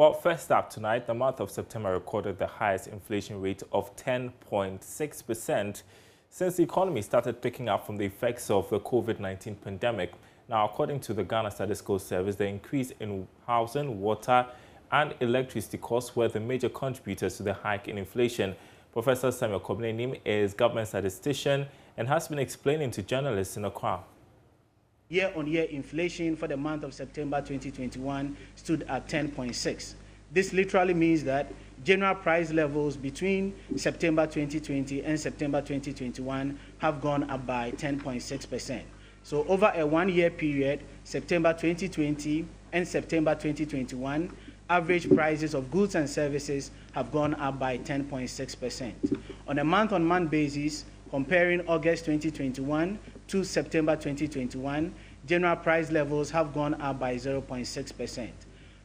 Well, first up tonight, the month of September recorded the highest inflation rate of 10.6% since the economy started picking up from the effects of the COVID-19 pandemic. Now, according to the Ghana Statistical Service, the increase in housing, water, and electricity costs were the major contributors to the hike in inflation. Professor Samuel Kobnenim is government statistician and has been explaining to journalists in Accra. Year-on-year inflation for the month of September 2021 stood at 10.6. This literally means that general price levels between September 2020 and September 2021 have gone up by 10.6%. So over a one-year period, September 2020 and September 2021, average prices of goods and services have gone up by 10.6%. On a month-on-month basis, comparing August 2021 to September 2021, general price levels have gone up by 0.6%.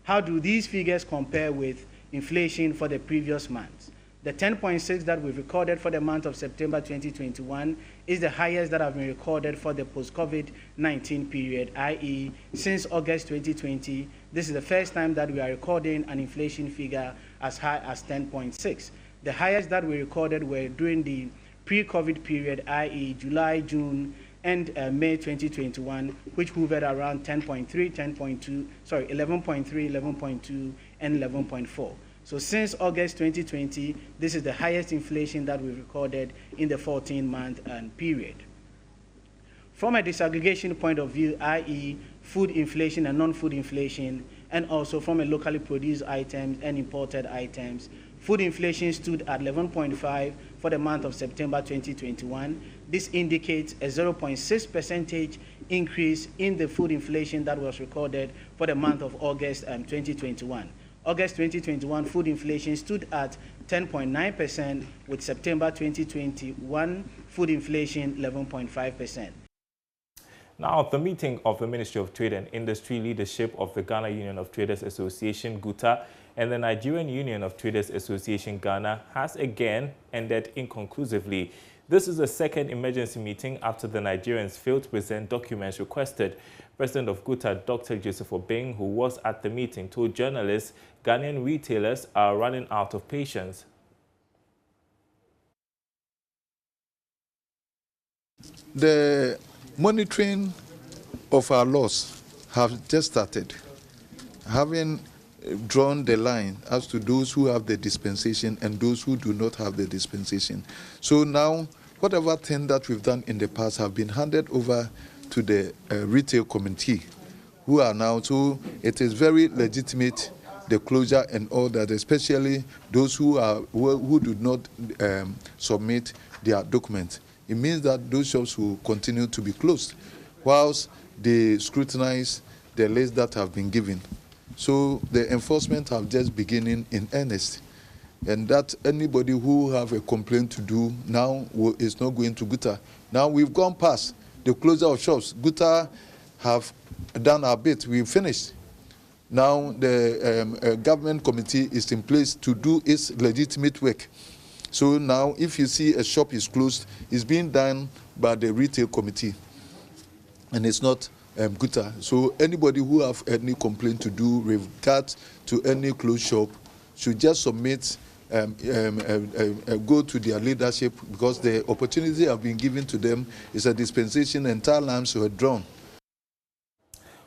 How do these figures compare with inflation for the previous months? The 10.6 that we've recorded for the month of September 2021 is the highest that have been recorded for the post-COVID-19 period, i.e. since August 2020. This is the first time that we are recording an inflation figure as high as 10.6. The highest that we recorded were during the pre-COVID period, i.e. July, June, and May 2021, which hovered around 10.3, 11.3, 11.2, and 11.4. So since August 2020, this is the highest inflation that we've recorded in the 14-month period. From a disaggregation point of view, i.e. food inflation and non-food inflation, and also from a locally produced items and imported items, food inflation stood at 11.5 for the month of September 2021. This indicates a 0.6% increase in the food inflation that was recorded for the month of August 2021. August 2021 food inflation stood at 10.9%, with September 2021 food inflation 11.5%. Now, the meeting of the Ministry of Trade and Industry, leadership of the Ghana Union of Traders Association, GUTA, and the Nigerian Union of Traders Association, Ghana, has again ended inconclusively. This is the second emergency meeting after the Nigerians failed to present documents requested. President of GUTA, Dr. Joseph Obeng, who was at the meeting, told journalists Ghanaian retailers are running out of patience. The monitoring of our laws have just started, having drawn the line as to those who have the dispensation and those who do not have the dispensation. So now, whatever thing that we've done in the past have been handed over to the retail committee, who are now, so it is very legitimate, the closure and all that, especially those who do not submit their documents. It means that those shops will continue to be closed whilst they scrutinize the list that have been given. So the enforcement have just beginning in earnest, and that anybody who have a complaint to do now is not going to GUTA. Now we've gone past the closure of shops. GUTA have done our bit. We've finished. Now the government committee is in place to do its legitimate work. So now if you see a shop is closed, it's being done by the retail committee, and it's not GUTA. So anybody who have any complaint to do with regard to any closed shop should just submit, go to their leadership, because the opportunity have been given to them is a dispensation, and entire lines were drawn.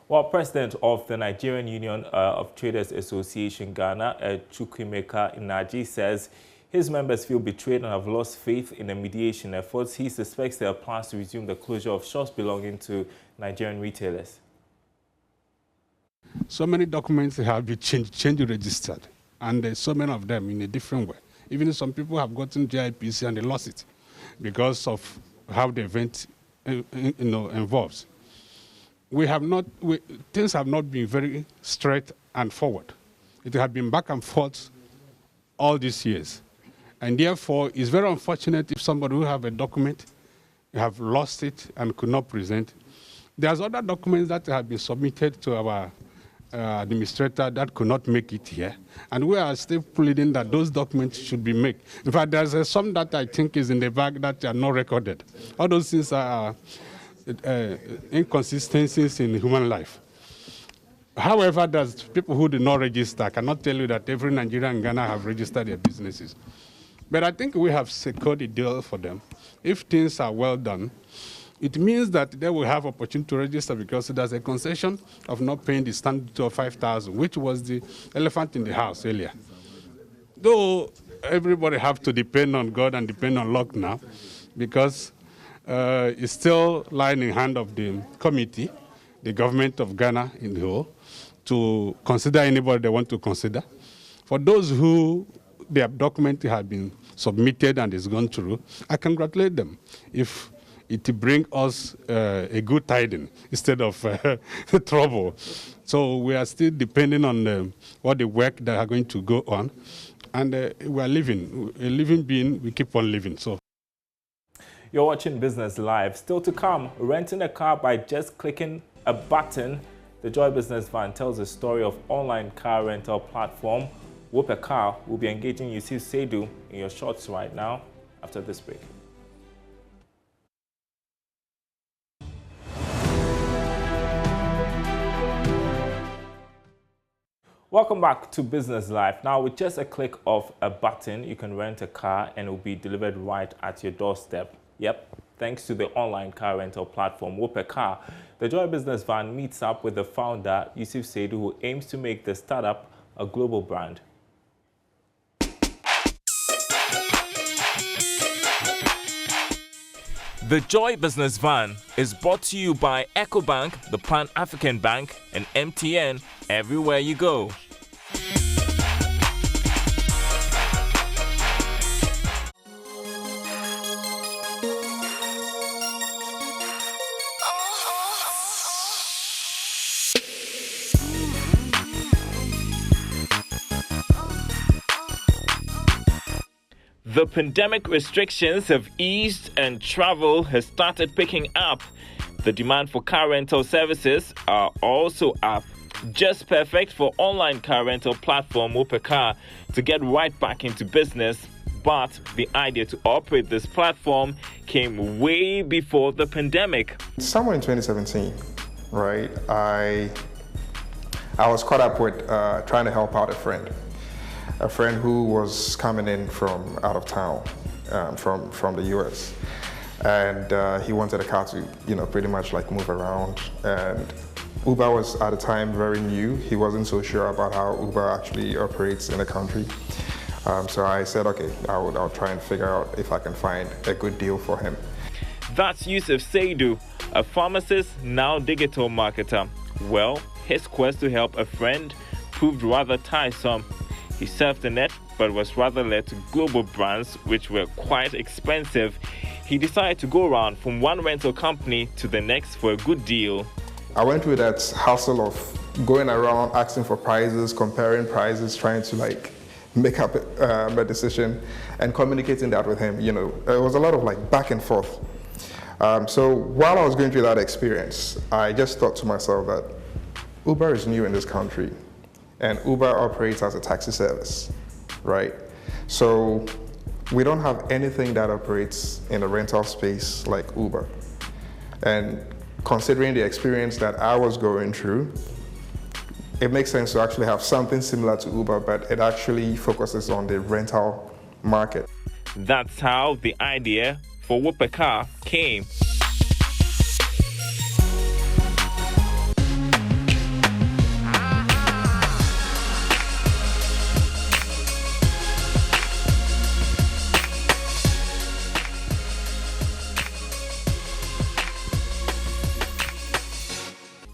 Well, President of the Nigerian Union of Traders Association, Ghana, Chukwemeka Inaji, says his members feel betrayed and have lost faith in the mediation efforts. He suspects there are plans to resume the closure of shops belonging to Nigerian retailers. So many documents have been changed registered, and so many of them in a different way. Even some people have gotten JIPC and they lost it because of how the event involves. Things have not been very straight and forward. It has been back and forth all these years. And therefore, it's very unfortunate if somebody who have a document have lost it and could not present. There's other documents that have been submitted to our administrator that could not make it here. And we are still pleading that those documents should be made. In fact, there's some that I think is in the bag that are not recorded. All those things are inconsistencies in human life. However, there's people who did not register. I cannot tell you that every Nigerian in Ghana have registered their businesses. But I think we have secured a deal for them. If things are well done, it means that they will have opportunity to register because there's a concession of not paying the standard duty of 5,000, which was the elephant in the house earlier. Though everybody have to depend on God and depend on luck now, because it's still lying in the hand of the committee, the government of Ghana in the whole, to consider anybody they want to consider. For those who their document have been submitted and is gone through, I congratulate them if it bring us a good tidings instead of trouble. So we are still depending on what the work that are going to go on. And we are living, a living being, we keep on living. So. You're watching Business Live. Still to come, renting a car by just clicking a button. The Joy Business Van tells the story of online car rental platform Whoopee Car. Will be engaging Yusuf Seidu in your shorts right now after this break. Welcome back to Business Live. Now, with just a click of a button, you can rent a car and it will be delivered right at your doorstep. Yep, thanks to the online car rental platform Whoopee Car. The Joy Business Van meets up with the founder, Yusuf Seidu, who aims to make the startup a global brand. The Joy Business Van is brought to you by EcoBank, the Pan-African Bank, and MTN, everywhere you go. The pandemic restrictions have eased and travel has started picking up. The demand for car rental services are also up. Just perfect for online car rental platform Whoopee Car to get right back into business. But the idea to operate this platform came way before the pandemic. Somewhere in 2017, right, I was caught up with trying to help out a friend who was coming in from out of town, from the US. And he wanted a car to, pretty much like move around. And Uber was at the time very new. He wasn't so sure about how Uber actually operates in the country. So I said, okay, I'll try and figure out if I can find a good deal for him. That's Yusuf Seidu, a pharmacist, now digital marketer. Well, his quest to help a friend proved rather tiresome. He surfed the net, but was rather led to global brands, which were quite expensive. He decided to go around from one rental company to the next for a good deal. I went through that hustle of going around, asking for prices, comparing prices, trying to make up a decision and communicating that with him. It was a lot of back and forth. So while I was going through that experience, I just thought to myself that Uber is new in this country. And Uber operates as a taxi service, right? So we don't have anything that operates in the rental space like Uber. And considering the experience that I was going through, it makes sense to actually have something similar to Uber, but it actually focuses on the rental market. That's how the idea for Whoopee Car came.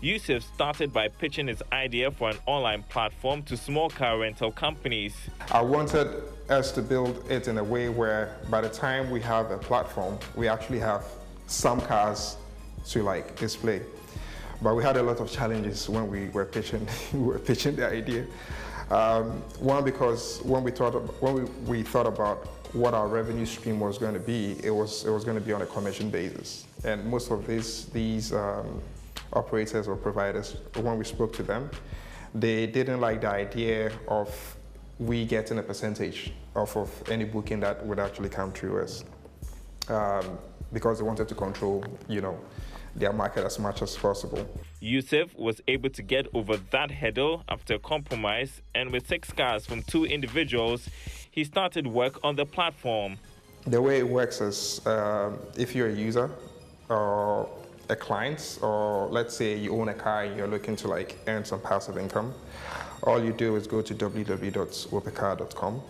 Yusuf started by pitching his idea for an online platform to small car rental companies. I wanted us to build it in a way where by the time we have a platform, we actually have some cars to display. But we had a lot of challenges when we were pitching, the idea. One, because when we thought about what our revenue stream was going to be, it was going to be on a commission basis. And most of these operators or providers, when we spoke to them, they didn't like the idea of we getting a percentage off of any booking that would actually come through us, because they wanted to control, their market as much as possible. Yusuf was able to get over that hurdle after a compromise, and with 6 cars from 2 individuals, he started work on the platform. The way it works is if you're a user or a client, or let's say you own a car and you're looking to like earn some passive income, all you do is go to www.whoopeecar.com.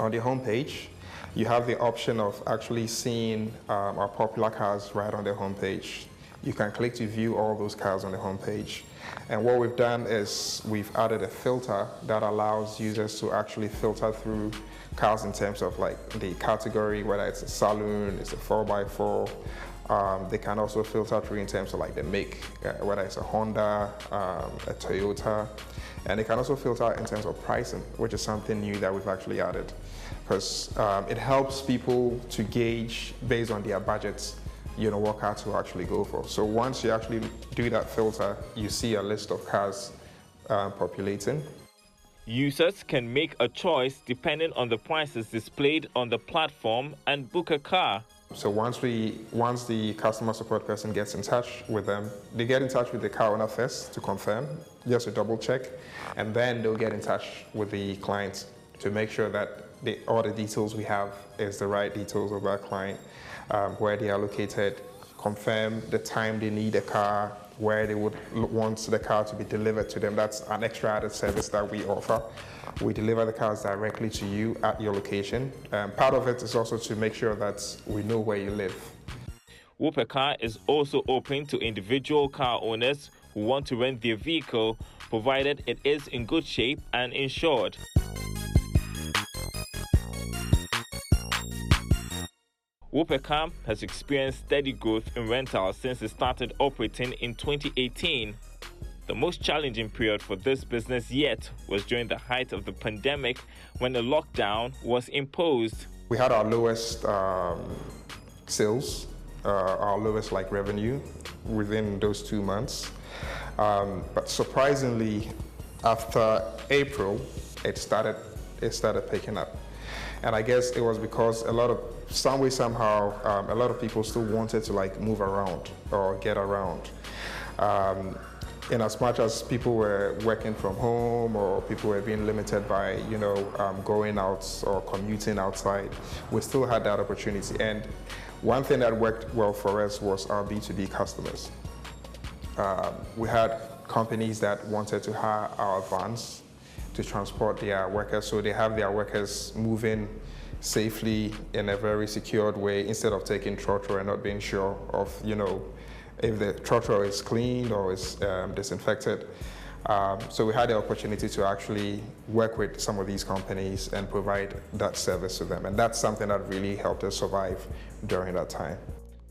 On the homepage, you have the option of actually seeing our popular cars right on the homepage. You can click to view all those cars on the homepage. And what we've done is we've added a filter that allows users to actually filter through cars in terms of like the category, whether it's a saloon, it's a 4x4. They can also filter through in terms of like the make, whether it's a Honda, a Toyota. And they can also filter in terms of pricing, which is something new that we've actually added. Because it helps people to gauge based on their budgets, what car to actually go for. So once you actually do that filter, you see a list of cars populating. Users can make a choice depending on the prices displayed on the platform and book a car. So once the customer support person gets in touch with them, they get in touch with the car owner first to confirm, just to double check, and then they'll get in touch with the client to make sure that all the details we have is the right details of that client, where they are located, confirm the time they need a car, where they would want the car to be delivered to them. That's an extra added service that we offer. We deliver the cars directly to you at your location. Part of it is also to make sure that we know where you live. Whoopee Car is also open to individual car owners who want to rent their vehicle, provided it is in good shape and insured. Whoopee Car has experienced steady growth in rentals since it started operating in 2018. The most challenging period for this business yet was during the height of the pandemic, when a lockdown was imposed. We had our lowest sales, our lowest revenue within those 2 months. But surprisingly, after April, it started picking up. And I guess it was because a lot of people still wanted to move around or get around. In as much as people were working from home or people were being limited by, going out or commuting outside, we still had that opportunity. And one thing that worked well for us was our B2B customers. We had companies that wanted to hire our vans to transport their workers, so they have their workers moving safely in a very secured way instead of taking trotro and not being sure of, if the trotro is cleaned or is disinfected. So we had the opportunity to actually work with some of these companies and provide that service to them. And that's something that really helped us survive during that time.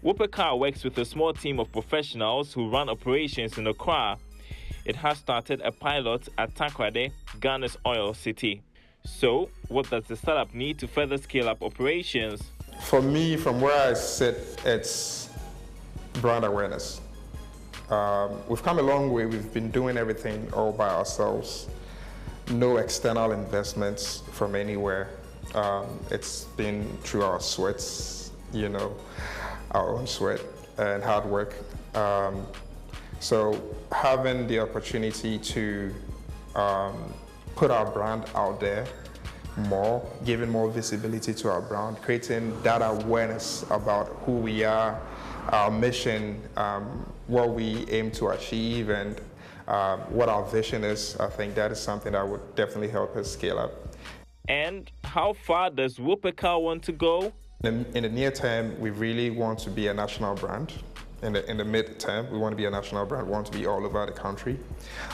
Whoopee Car works with a small team of professionals who run operations in Accra. It has started a pilot at Takoradi, Ghana's oil city. So, what does the startup need to further scale up operations? For me, from where I sit, it's brand awareness. We've come a long way. We've been doing everything all by ourselves. No external investments from anywhere. It's been through our sweats, our own sweat and hard work. So having the opportunity to put our brand out there more, giving more visibility to our brand, creating that awareness about who we are, our mission, what we aim to achieve, and what our vision is, I think that is something that would definitely help us scale up. And how far does Whoopee Car want to go? In the near term, we really want to be a national brand. In the mid-term, we want to be a national brand, we want to be all over the country.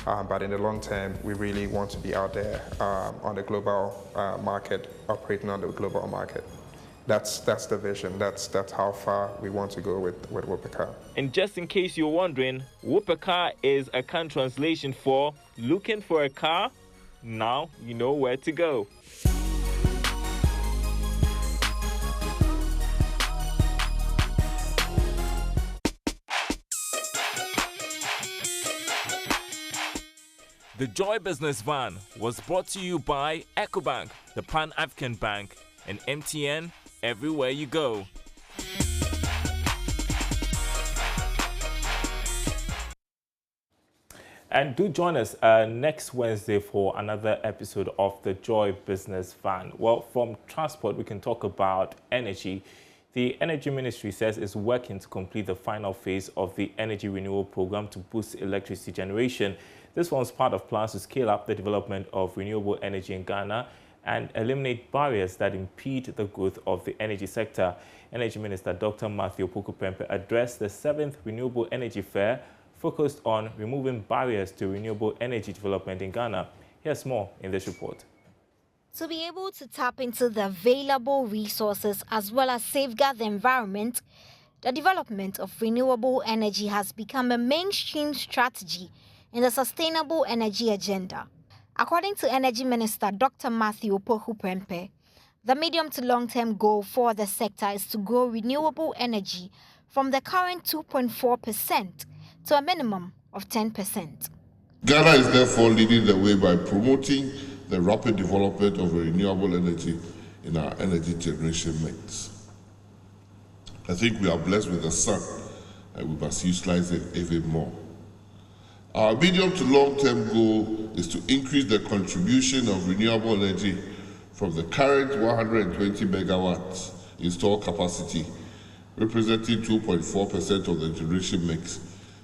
But in the long term, we really want to be out there on the global market, operating on the global market. That's the vision. That's how far we want to go with Whoopee Car. And just in case you're wondering, Whoopee Car is a Kan translation for looking for a car. Now you know where to go. The Joy Business Van was brought to you by EcoBank, the Pan-African Bank, and MTN everywhere you go. And do join us next Wednesday for another episode of the Joy Business Van. Well, from transport, we can talk about energy. The Energy Ministry says it's working to complete the final phase of the Energy Renewal Program to boost electricity generation. This forms part of plans to scale up the development of renewable energy in Ghana and eliminate barriers that impede the growth of the energy sector. Energy Minister Dr. Matthew Opoku-Prempeh addressed the 7th Renewable Energy Fair focused on removing barriers to renewable energy development in Ghana. Here's more in this report. To be able to tap into the available resources as well as safeguard the environment, the development of renewable energy has become a mainstream strategy in the sustainable energy agenda. According to Energy Minister Dr. Matthew Opoku-Prempeh, the medium to long-term goal for the sector is to grow renewable energy from the current 2.4% to a minimum of 10%. Ghana is therefore leading the way by promoting the rapid development of renewable energy in our energy generation mix. I think we are blessed with the sun and we must utilize it even more. Our medium to long-term goal is to increase the contribution of renewable energy from the current 120 megawatts installed capacity, representing 2.4% of the generation mix,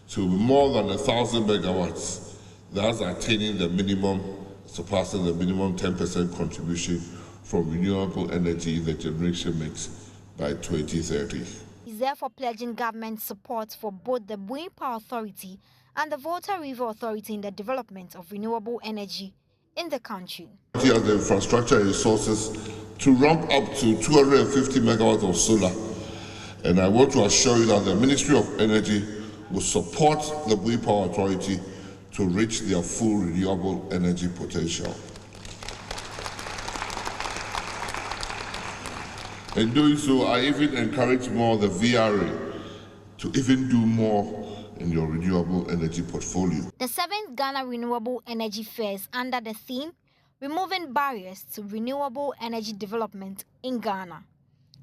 to more than 1,000 megawatts, thus attaining the minimum, surpassing the minimum 10% contribution from renewable energy in the generation mix by 2030. He's therefore pledging government support for both the Whoopee Car Authority and the Volta River Authority in the development of renewable energy in the country. It has the infrastructure and resources to ramp up to 250 megawatts of solar. And I want to assure you that the Ministry of Energy will support the Whoopee Car Authority to reach their full renewable energy potential. In doing so, I even encourage more the VRA to even do more in your renewable energy portfolio. The 7th Ghana Renewable Energy Fair is under the theme, Removing Barriers to Renewable Energy Development in Ghana.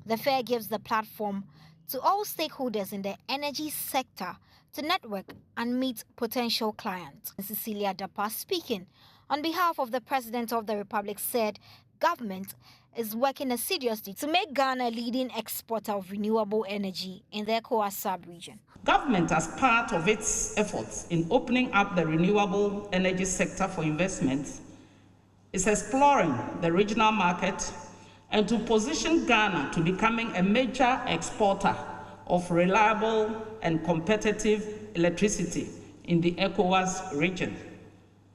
The fair gives the platform to all stakeholders in the energy sector to network and meet potential clients. Cecilia Dapa, speaking on behalf of the President of the Republic, said government is working assiduously to make Ghana a leading exporter of renewable energy in the ECOWAS sub-region. Government, as part of its efforts in opening up the renewable energy sector for investment, is exploring the regional market and to position Ghana to becoming a major exporter of reliable and competitive electricity in the ECOWAS region.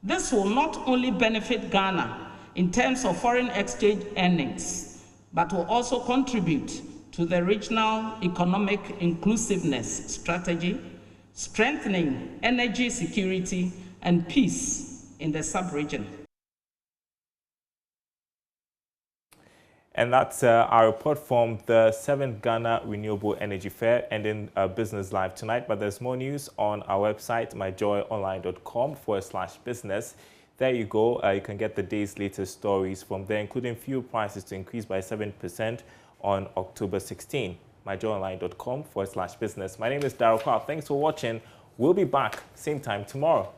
This will not only benefit Ghana in terms of foreign exchange earnings, but will also contribute to the regional economic inclusiveness strategy, strengthening energy security and peace in the sub-region. And that's our report from the 7th Ghana Renewable Energy Fair ending Business Live tonight. But there's more news on our website, myjoyonline.com/business. There you go. You can get the day's latest stories from there, including fuel prices to increase by 7% on October 16. myjoyonline.com/business. My name is Darryl Clark. Thanks for watching. We'll be back same time tomorrow.